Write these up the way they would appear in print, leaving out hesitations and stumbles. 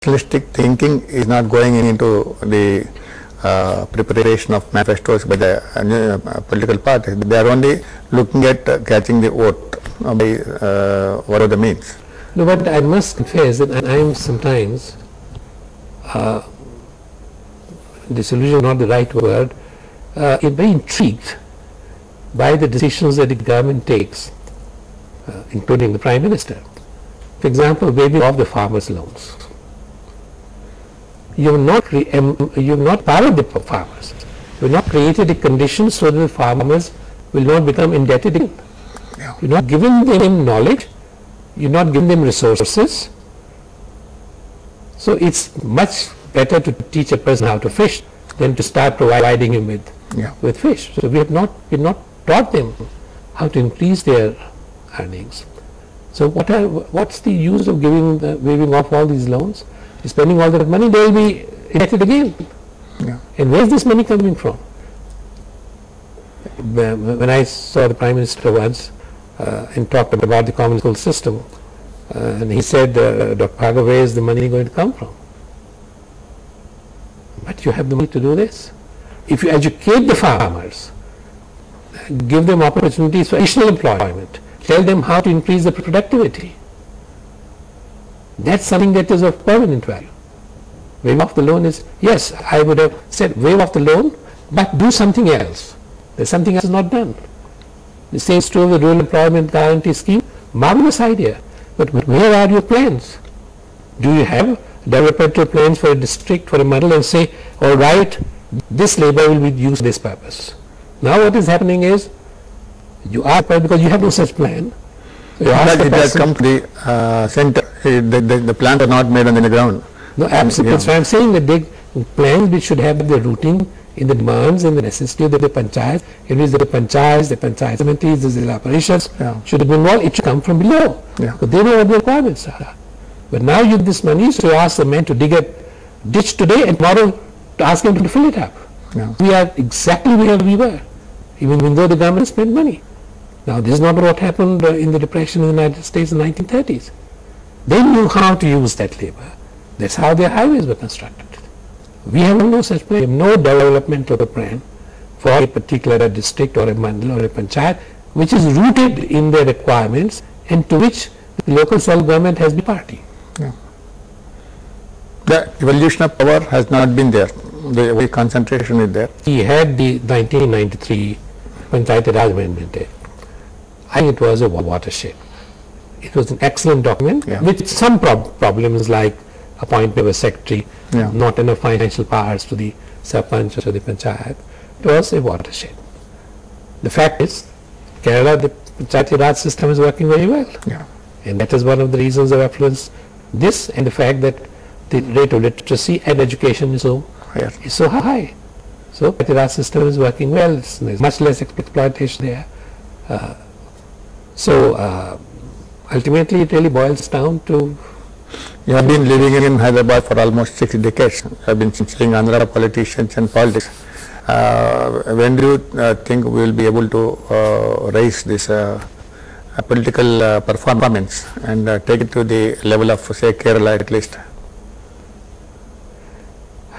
nationalistic thinking is not going into the preparation of manifestos by the political parties. They are only looking at catching the vote by whatever the means. No, but I must confess that I am sometimes, disillusion is not the right word, very intrigued by the decisions that the government takes, including the Prime Minister. For example, waiving off the farmers' loans. You have not powered the farmers. You have not created a condition so that the farmers will not become indebted again. Yeah. You have not given them knowledge. You have not given them resources. So it's much better to teach a person how to fish than to start providing him with fish. So we have not taught them how to increase their earnings. So what's the use of waiving off all these loans? Spending all that money, they will be indebted again. Yeah. And where is this money coming from? When I saw the Prime Minister once and talked about the common school system, and he said, Dr. Bhargav, where is the money going to come from? But you have the money to do this. If you educate the farmers, give them opportunities for additional employment, tell them how to increase the productivity, that's something that is of permanent value. Waive off the loan is, yes, I would have said waive off the loan, but do something else. There's something else not done. The same is true of the Rural Employment Guarantee Scheme. Marvelous idea. But where are your plans? Do you have developmental plans for a district, for a model, and say, all right, this labor will be used for this purpose? Now what is happening is, you are, because you have no such plan. So it has come to the center. The plans are not made on the ground. No, absolutely. So I am saying that the plans which should have the rooting in the demands and the necessity of the panchayat, in which the panchayat committees, the zilla parishas should have been involved. It should come from below. Because they know what the requirements are. But now you have this money, so you ask the men to dig a ditch today and tomorrow to ask them to fill it up. We are exactly where we were, even though the government spent money. Now this is not what happened in the Depression in the United States in the 1930s. They knew how to use that labor. That's how their highways were constructed. We have no such plan. We have no developmental plan for a particular district or a mandal or a panchayat which is rooted in their requirements and to which the local self-government has been party. The evolution of power has not been there. The concentration is there. We had the 1993 Panchayat Raj Amendment Act. I think it was a watershed. It was an excellent document with some problems like appointment of a secretary, not enough financial powers to the sarpanch or the panchayat. It was a watershed. The fact is, Kerala, the Panchayat Raj system is working very well. And that is one of the reasons of affluence, this and the fact that the rate of literacy and education is so high. So Panchayat Raj system is working well. There's much less exploitation there. Ultimately it really boils down to... You have been living in Hyderabad for almost 6 decades. You have been seeing Andhra politicians and politics. When do you think we will be able to raise this political performance and take it to the level of, say, Kerala at least?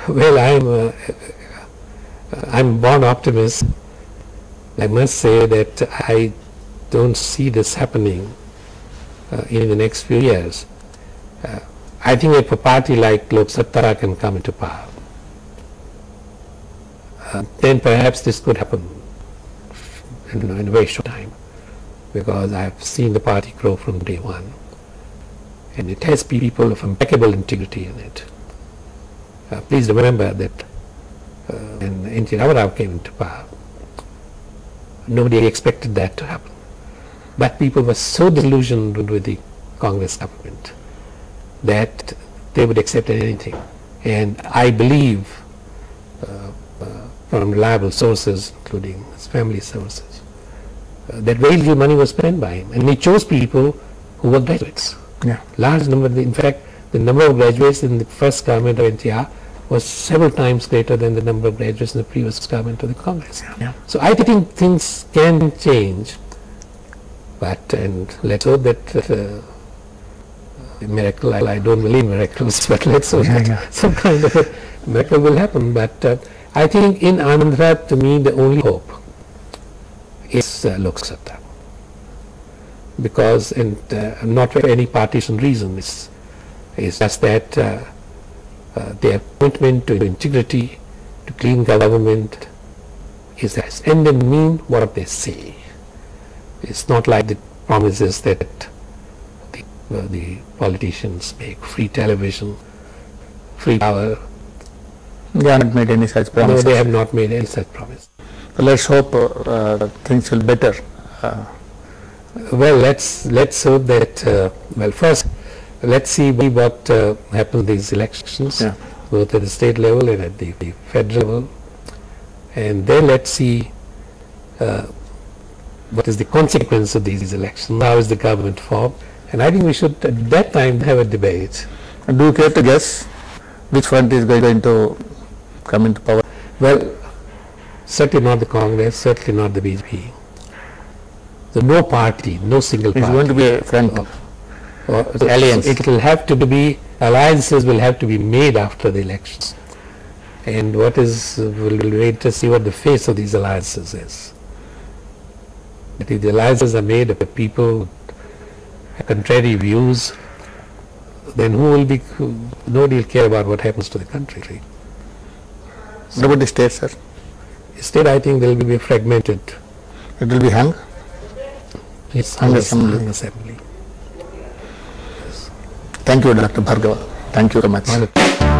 Well, I'm a born optimist. I must say that I don't see this happening in the next few years. I think if a party like Lok Satta can come into power, then perhaps this could happen in a very short time, because I have seen the party grow from day one, and it has people of impeccable integrity in it. Please remember that when N.T. Ramarao came into power, nobody expected that to happen. But people were so disillusioned with the Congress government that they would accept anything. And I believe from reliable sources, including his family sources, that very little money was spent by him. And he chose people who were graduates. Large number, in fact, the number of graduates in the first government of NTR was several times greater than the number of graduates in the previous government of the Congress. So I think things can change, but and let's hope that miracle. I don't believe in miracles, but let's hope that some kind of a miracle will happen. But I think in Andhra, to me, the only hope is Lok Sabha. Because, and not for any partisan reason, it's just that their commitment to integrity, to clean government is that, and they mean what they say. It's not like the promises that the politicians make, free television, free power. They have not made any such promises. No, they have not made any such promise. So let's hope things will better. Well, let's hope that. Well, first, let's see what happens in these elections, both at the state level and at the federal level, and then let's see what is the consequence of these elections. How is the government formed? And I think we should at that time have a debate. And do you care to guess which front is going to come into power? Well, certainly not the Congress, certainly not the BJP. So no party, no single party. It's going to be a front alliance. It will have to be, alliances will have to be made after the elections. And we'll wait to see what the face of these alliances is. But if the alliances are made of people with contrary views, then nobody will care about what happens to the country. What about the state, sir? Instead, I think there will be fragmented. It will be hung? It's hung assembly. Thank you, Dr. Bhargav. Thank you very much.